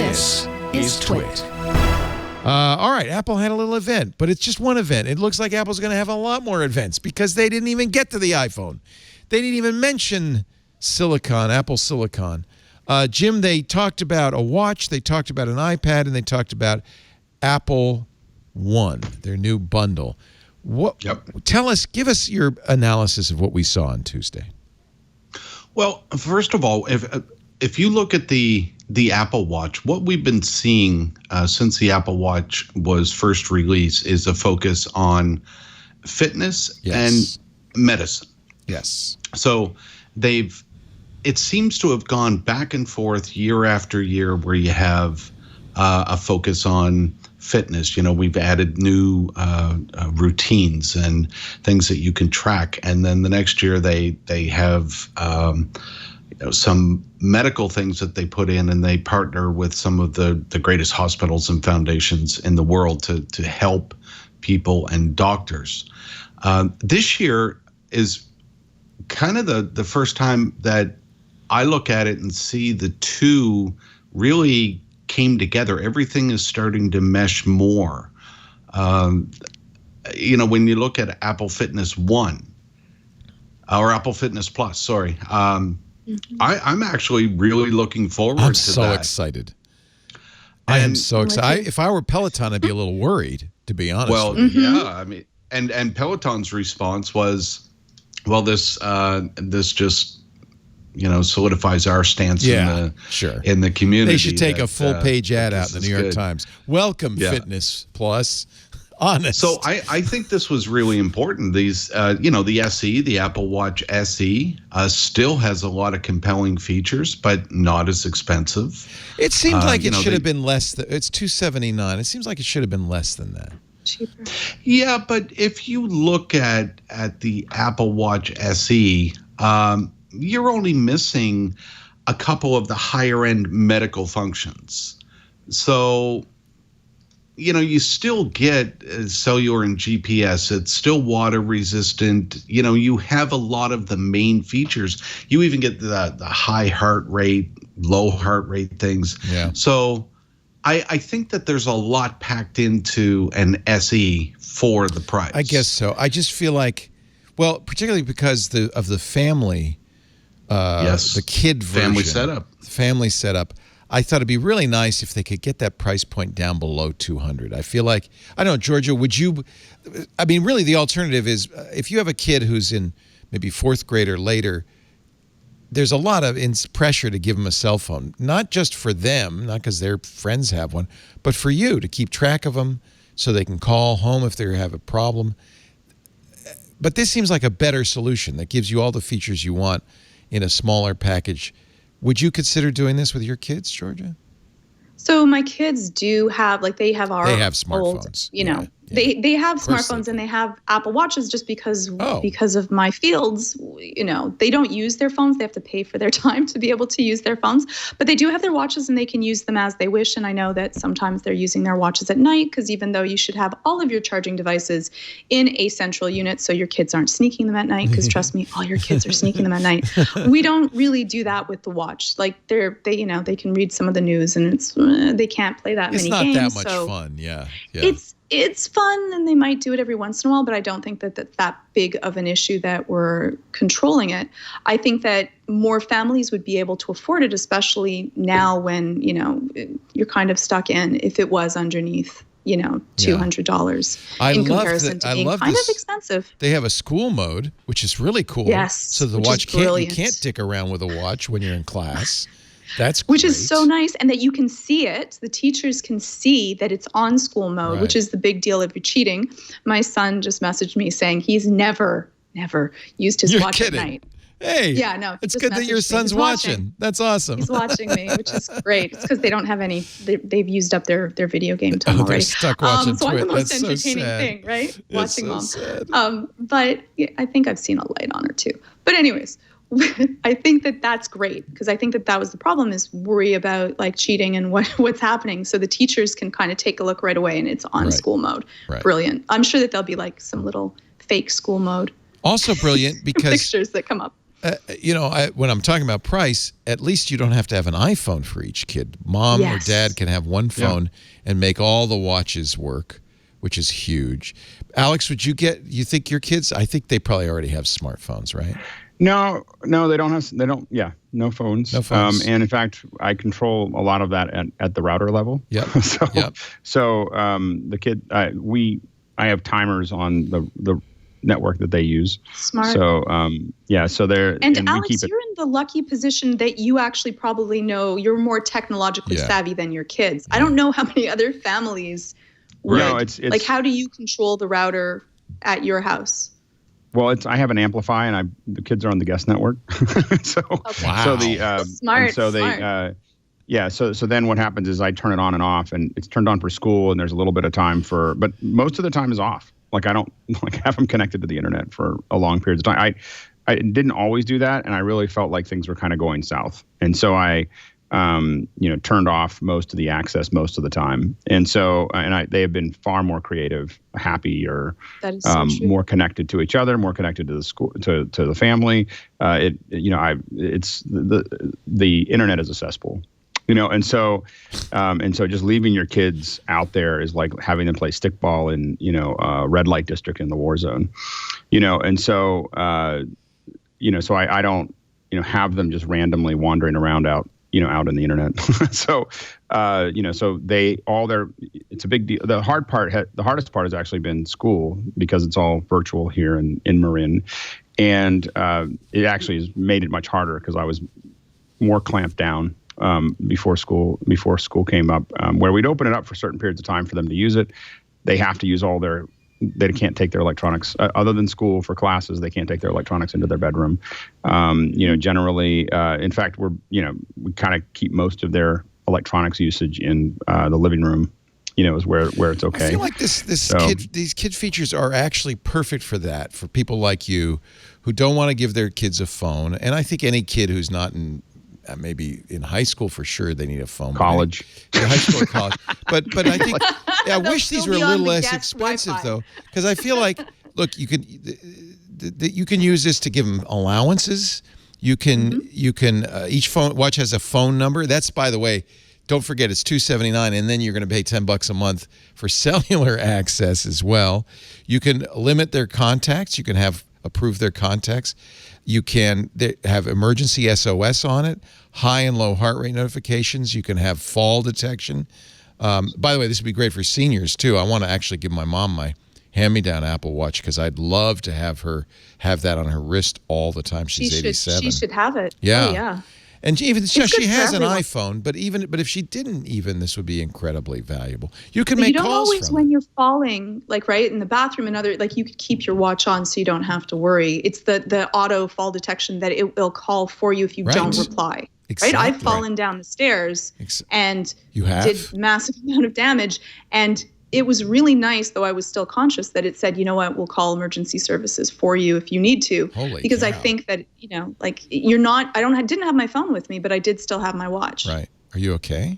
This is TWiT. All right, Apple had a little event, but it's just one event. It looks like Apple's going to have a lot more events because they didn't even get to the iPhone. They didn't even mention Silicon, Apple Silicon. Jim, they talked about a watch, they talked about an iPad, and they talked about Apple One, their new bundle. Give us your analysis of what we saw on Tuesday. Well, first of all, if you look at the Apple Watch, what we've been seeing since the Apple Watch was first released is a focus on fitness and medicine. Yes. So it seems to have gone back and forth year after year where you have a focus on fitness. You know, we've added new routines and things that you can track. And then the next year they have some medical things that they put in, and they partner with some of the greatest hospitals and foundations in the world to help people and doctors. This year is kind of the first time that I look at it and see the two really came together. Everything is starting to mesh more. When you look at Apple Fitness One or Apple Fitness Plus, sorry, I'm actually really looking forward to that. I'm so excited. I am so excited. If I were Peloton, I'd be a little worried, to be honest. Well, yeah, I mean, and Peloton's response was, well, this just solidifies our stance in the community. They should take a full page ad out in the New York Times. Welcome, Fitness Plus. Honest. So I think this was really important. These, the SE, the Apple Watch SE, still has a lot of compelling features, but not as expensive. It seems like it should have been less. It's $279. It seems like it should have been less than that. Cheaper. Yeah, but if you look at the Apple Watch SE, you're only missing a couple of the higher end medical functions. So, you still get cellular and GPS. It's still water resistant. You have a lot of the main features. You even get the high heart rate, low heart rate things. Yeah. So I think that there's a lot packed into an SE for the price. I guess so. I just feel like, well, particularly because of the family, the kid version. Family setup. I thought it'd be really nice if they could get that price point down below $200. I feel like, I don't know, Georgia, really the alternative is if you have a kid who's in maybe fourth grade or later, there's a lot of pressure to give them a cell phone, not just for them, not because their friends have one, but for you to keep track of them so they can call home if they have a problem. But this seems like a better solution that gives you all the features you want in a smaller package. Would you consider doing this with your kids, Georgia? So my kids do have, they have smartphones. Old, they have smartphones and they have Apple Watches just because of my fields. They don't use their phones. They have to pay for their time to be able to use their phones. But they do have their watches and they can use them as they wish. And I know that sometimes they're using their watches at night because even though you should have all of your charging devices in a central unit so your kids aren't sneaking them at night, because trust me, all your kids are sneaking them at night. We don't really do that with the watch. They can read some of the news and they can't play that many games. It's not that much fun. Yeah. It's fun and they might do it every once in a while, but I don't think that big of an issue that we're controlling it. I think that more families would be able to afford it, especially now when, you're kind of stuck in if it was underneath, $200 in comparison to being kind of expensive. They have a school mode, which is really cool. Yes. So the watch you can't dick around with a watch when you're in class. That's great. Which is so nice, and that you can see it. The teachers can see that it's on school mode, which is the big deal if you're cheating. My son just messaged me saying he's never used his watch at night. Hey, yeah, no, it's good that your son's watching. That's awesome. He's watching me, which is great. It's because they don't have any. They've used up their video game time already. They're stuck watching so TWiT. I'm the most That's entertaining so sad. thing, right? Watching so mom. Sad. But I think I've seen a light on her too. But anyways. I think that's great because I think that was the problem is worry about cheating and what's happening. So the teachers can kind of take a look right away and it's on school mode. Right. Brilliant. I'm sure that there'll be some little fake school mode. Also brilliant because pictures that come up. when I'm talking about price, at least you don't have to have an iPhone for each kid. Mom or dad can have one phone and make all the watches work, which is huge. Alex, you think your kids, I think they probably already have smartphones, right? No, they don't have, no phones. No phones. And in fact, I control a lot of that at the router level. Yep. So the kid, I have timers on the network that they use. Smart. So, so they're, and Alex, you're in the lucky position that you actually probably know you're more technologically savvy than your kids. I don't know how many other families would. No, it's like, how do you control the router at your house? Well, I have an Amplify, and the kids are on the guest network. So the smart. So they So then what happens is I turn it on and off, and it's turned on for school, and there's a little bit of time but most of the time is off. Like, I don't have them connected to the internet for a long period of time. I didn't always do that, and I really felt like things were kind of going south, and so I turned off most of the access most of the time. And so, they have been far more creative, happier, more connected to each other, more connected to the school, to the family. It's the internet is a cesspool, and so just leaving your kids out there is like having them play stickball in, red light district in the war zone, and so, so I don't, have them just randomly wandering around out in the internet. So, it's a big deal. The hardest part has actually been school, because it's all virtual here in Marin. And it actually has made it much harder, because I was more clamped down before school came up, where we'd open it up for certain periods of time for them to use it. They have to use they can't take their electronics other than school for classes. They can't take their electronics into their bedroom. Generally, in fact, we kind of keep most of their electronics usage in the living room, is where it's okay. I feel like these kid features are actually perfect for that, for people like you who don't want to give their kids a phone. And I think any kid who's not maybe in high school, for sure they need a phone. College. High school or college. But I think, I wish these were a little less expensive, though, because I feel like, look, you can use this to give them allowances. You can each watch has a phone number. That's, by the way, don't forget, it's $279, and then you're going to pay $10 a month for cellular access as well. You can limit their contacts. You can approve their contacts. You can have emergency SOS on it, high and low heart rate notifications. You can have fall detection. By the way, this would be great for seniors, too. I want to actually give my mom my hand-me-down Apple Watch, because I'd love to have her have that on her wrist all the time. She's 87. She should have it. Yeah. Oh, yeah. And even she has an iPhone, but if she didn't, this would be incredibly valuable. You can make calls from it. You don't always, when you're falling, in the bathroom and you could keep your watch on so you don't have to worry. It's the auto fall detection that it will call for you if you don't reply. Exactly. Right? I've fallen down the stairs and did massive amount of damage, and it was really nice, though I was still conscious, that it said, you know what, we'll call emergency services for you if you need to. Because I think that, you're not, didn't have my phone with me, but I did still have my watch. Right. Are you okay?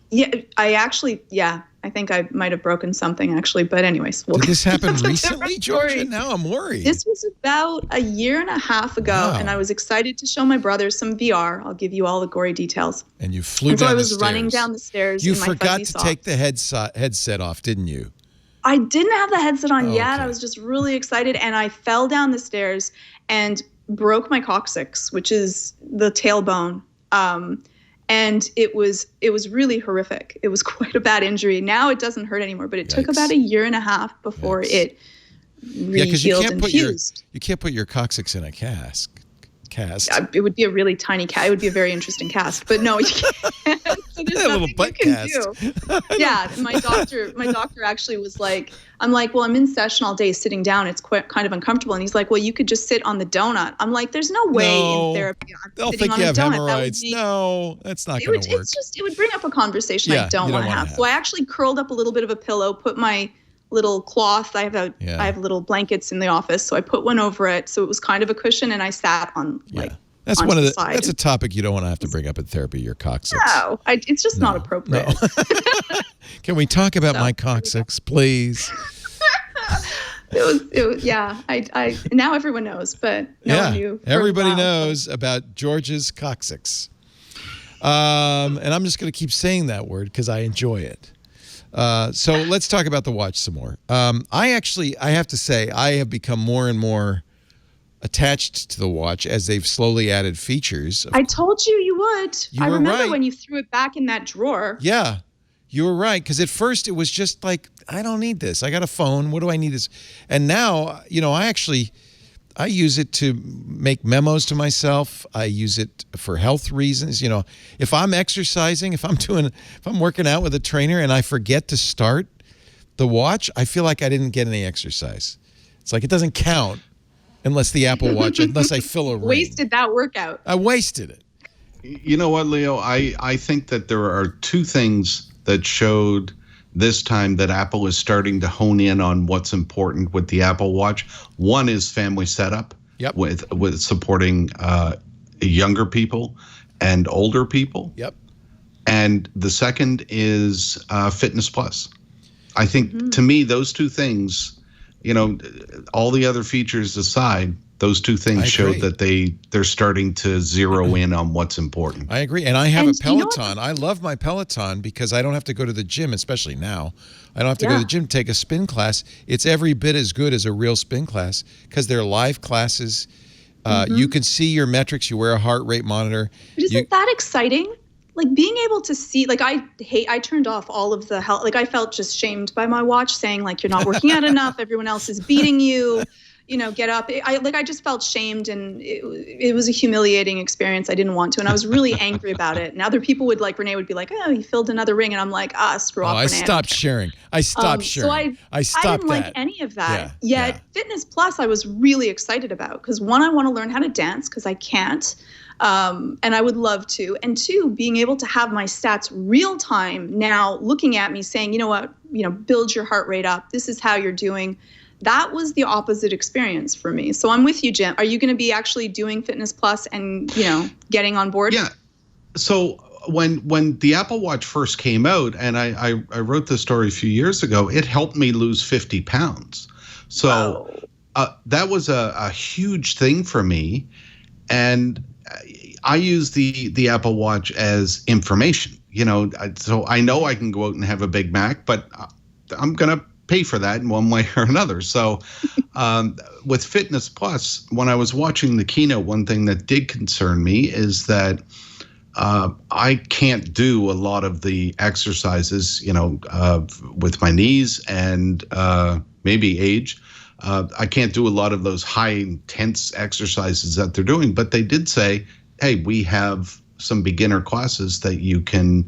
Yeah, I think I might have broken something, actually. But anyways. Did this happen recently, Georgia? Now I'm worried. This was about a year and a half ago, and I was excited to show my brother some VR. I'll give you all the gory details. And you flew down the stairs. So I was running down the stairs. You forgot to take the headset off, didn't you? I didn't have the headset on yet. Okay. I was just really excited, and I fell down the stairs and broke my coccyx, which is the tailbone. And it was really horrific. It was quite a bad injury. Now it doesn't hurt anymore, but it took about a year and a half before it re-healed and fused. You can't put your coccyx in a cast. It would be a really tiny cast. It would be a very interesting cast, but no, you can't. So there's a little butt cast. Yeah, my doctor actually was like, I'm like, well, I'm in session all day sitting down. It's kind of uncomfortable. And he's like, well, you could just sit on the donut. I'm like, there's no way in therapy they'll think you have hemorrhoids. No, that's not going to work. It would bring up a conversation I don't want to have. So I actually curled up a little bit of a pillow, put my little cloth. I have little blankets in the office, so I put one over it, so it was kind of a cushion, and I sat on that's one of the side. That's a topic you don't want to have to bring up in therapy. Your coccyx. No, it's just not appropriate. No. Can we talk about my coccyx, please? It was yeah. I now everyone knows, but no one knew. Everybody knows about George's coccyx. And I'm just going to keep saying that word because I enjoy it. So let's talk about the watch some more. I have to say, I have become more and more attached to the watch as they've slowly added features. I told you would. I remember right. when you threw it back in that drawer. Yeah, you were right. Because at first it was just like, I don't need this. I got a phone. What do I need this? And now, I use it to make memos to myself. I use it for health reasons. If I'm exercising, if I'm working out with a trainer and I forget to start the watch, I feel like I didn't get any exercise. It's like it doesn't count unless the Apple Watch, unless I fill a ring. Wasted that workout. I wasted it. You know what, Leo? I think that there are two things that showed this time that Apple is starting to hone in on what's important with the Apple Watch. One is family setup, with supporting younger people and older people. Yep. And the second is Fitness Plus. I think to me, those two things, all the other features aside, those two things show that they're starting to zero in on what's important. I agree. And I have a Peloton. I love my Peloton because I don't have to go to the gym, especially now. I don't have to go to the gym to take a spin class. It's every bit as good as a real spin class because they're live classes. You can see your metrics. You wear a heart rate monitor. But isn't that exciting? Like being able to see, like I turned off all of the health. Like I felt just shamed by my watch saying like, you're not working out enough. Everyone else is beating you. Get up. I just felt shamed, and it was a humiliating experience. I didn't want to, and I was really angry about it. And other people Renee would be like, "Oh, you filled another ring," and I'm like, screw off, Renee. I stopped sharing. So I didn't like any of that. Yet Fitness Plus, I was really excited about because one, I want to learn how to dance because I can't, and I would love to. And two, being able to have my stats real time now, looking at me, saying, you know what, build your heart rate up. This is how you're doing. That was the opposite experience for me. So I'm with you, Jim. Are you going to be actually doing Fitness Plus and, getting on board? Yeah. So when the Apple Watch first came out, and I wrote this story a few years ago, it helped me lose 50 pounds. So that was a huge thing for me. And I use the Apple Watch as information, so I know I can go out and have a Big Mac, but I'm going to pay for that in one way or another. So with Fitness Plus, when I was watching the keynote, one thing that did concern me is that I can't do a lot of the exercises, with my knees and maybe age. I can't do a lot of those high intense exercises that they're doing, but they did say, hey, we have some beginner classes that you can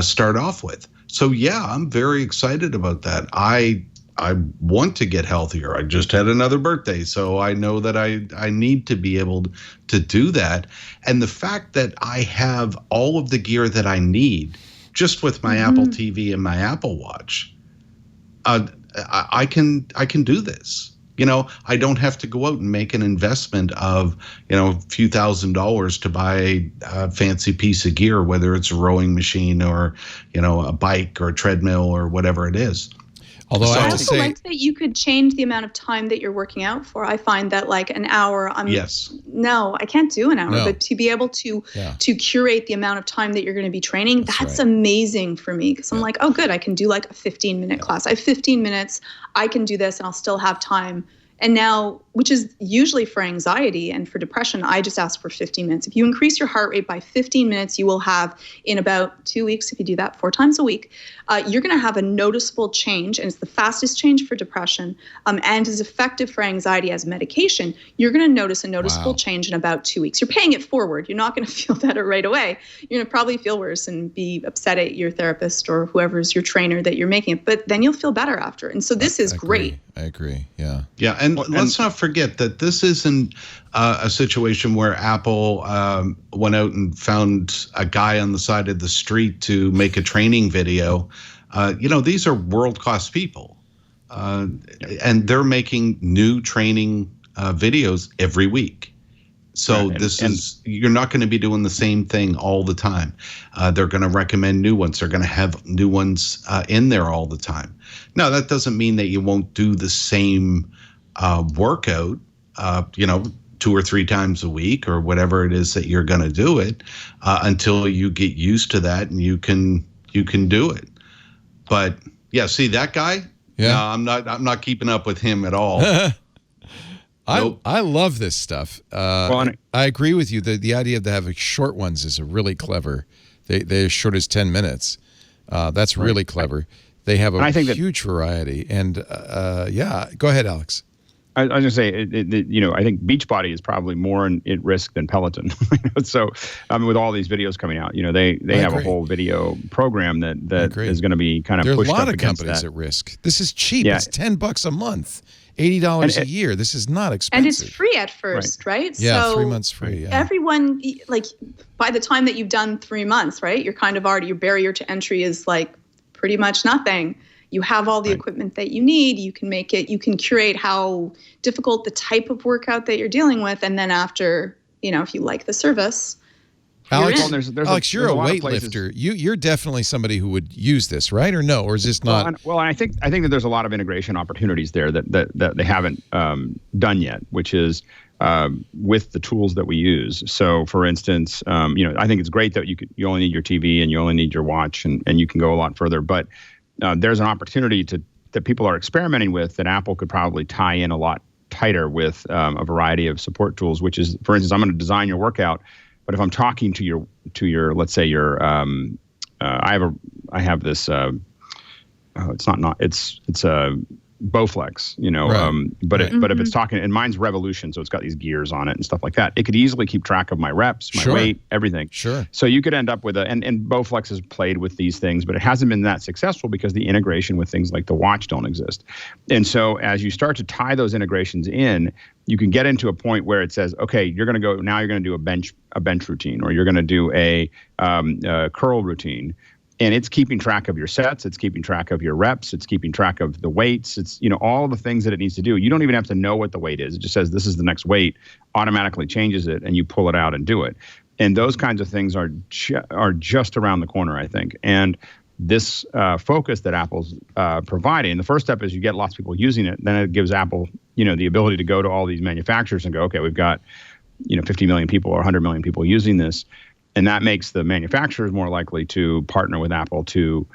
start off with. So, yeah, I'm very excited about that. I want to get healthier. I just had another birthday, so I know that I need to be able to do that. And the fact that I have all of the gear that I need just with my Apple TV and my Apple Watch, I can do this. I don't have to go out and make an investment of, a few $1,000s to buy a fancy piece of gear, whether it's a rowing machine or, a bike or a treadmill or whatever it is. Although I also liked that you could change the amount of time that you're working out for. I find that like an hour, no, I can't do an hour, but to be able to curate the amount of time that you're going to be training, that's amazing for me. Because I'm like, oh, good, I can do like a 15-minute class. I have 15 minutes. I can do this and I'll still have time. And now, which is usually for anxiety and for depression, I just ask for 15 minutes. If you increase your heart rate by 15 minutes, you will have in about 2 weeks, if you do that 4 times a week, you're going to have a noticeable change. And it's the fastest change for depression and is effective for anxiety as medication. You're going to notice a noticeable change in about 2 weeks. You're paying it forward. You're not going to feel better right away. You're going to probably feel worse and be upset at your therapist or whoever's your trainer that you're making it. But then you'll feel better after. And so this is great. I agree. Yeah. Yeah. And let's not forget that this isn't a situation where Apple went out and found a guy on the side of the street to make a training video. These are world-class people. And they're making new training videos every week. So you're not going to be doing the same thing all the time. They're going to recommend new ones. They're going to have new ones in there all the time. Now, that doesn't mean that you won't do the same workout, 2 or 3 times a week or whatever it is that you're going to do it until you get used to that and you can do it. But yeah, see that guy? Yeah, no, I'm not keeping up with him at all. Nope. I love this stuff. I agree with you. The idea of having short ones is really clever. They're as short as 10 minutes. That's really clever. They have a huge variety. And go ahead, Alex. I was going to say, I think Beachbody is probably more at risk than Peloton. So, with all these videos coming out, they have a whole video program that is going to be kind of pushed up against that. There are a lot of companies at risk. This is cheap. Yeah. It's $10 a month, $80 a year. This is not expensive. And it's free at first, right? Yeah, so 3 months free. Yeah. Everyone, by the time that you've done 3 months, right, you're kind of already, your barrier to entry is pretty much nothing. You have all the equipment that you need. You can make it, you can curate how difficult the type of workout that you're dealing with. And then after, if you like the service, Alex, you're a weightlifter. You're definitely somebody who would use this, right? Or no? Or is this not? Well, I think that there's a lot of integration opportunities there that they haven't done yet, which is with the tools that we use. So, for instance, I think it's great that you only need your TV and you only need your watch, and you can go a lot further. But there's an opportunity that people are experimenting with that Apple could probably tie in a lot tighter with a variety of support tools. Which is, for instance, I'm going to design your workout, but if I'm talking to your let's say your I have this it's a Bowflex, but if it's talking, and mine's Revolution, so it's got these gears on it and stuff like that, it could easily keep track of my reps, my weight, everything. Sure. So you could end up with and Bowflex has played with these things, but it hasn't been that successful because the integration with things like the watch don't exist. And so as you start to tie those integrations in, you can get into a point where it says, okay, you're going to do a bench routine, or you're going to do a curl routine. And it's keeping track of your sets, it's keeping track of your reps, it's keeping track of the weights, it's all the things that it needs to do. You don't even have to know what the weight is. It just says this is the next weight, automatically changes it, and you pull it out and do it. And those kinds of things are just around the corner, I think. And this focus that Apple's providing, the first step is you get lots of people using it. Then it gives Apple, the ability to go to all these manufacturers and go, okay, we've got 50 million people or 100 million people using this. And that makes the manufacturers more likely to partner with Apple to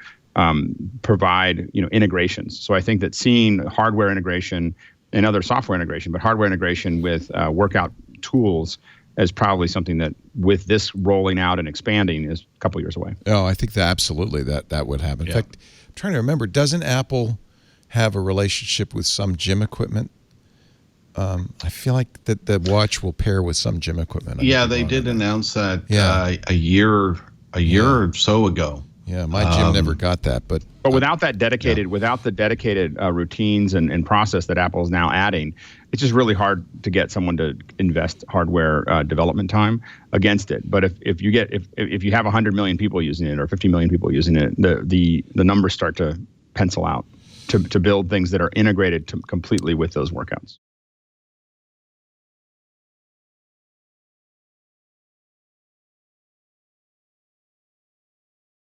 provide, integrations. So I think that seeing hardware integration and other software integration, but hardware integration with workout tools is probably something that, with this rolling out and expanding, is a couple years away. Oh, I think that absolutely that would happen. In fact, I'm trying to remember, doesn't Apple have a relationship with some gym equipment? I feel like that the watch will pair with some gym equipment. Yeah, they did announce that a year or so ago. Yeah, my gym never got that, but without that dedicated, routines and process that Apple is now adding, it's just really hard to get someone to invest hardware development time against it. But if you have 100 million people using it or 50 million people using it, the numbers start to pencil out to build things that are integrated completely with those workouts.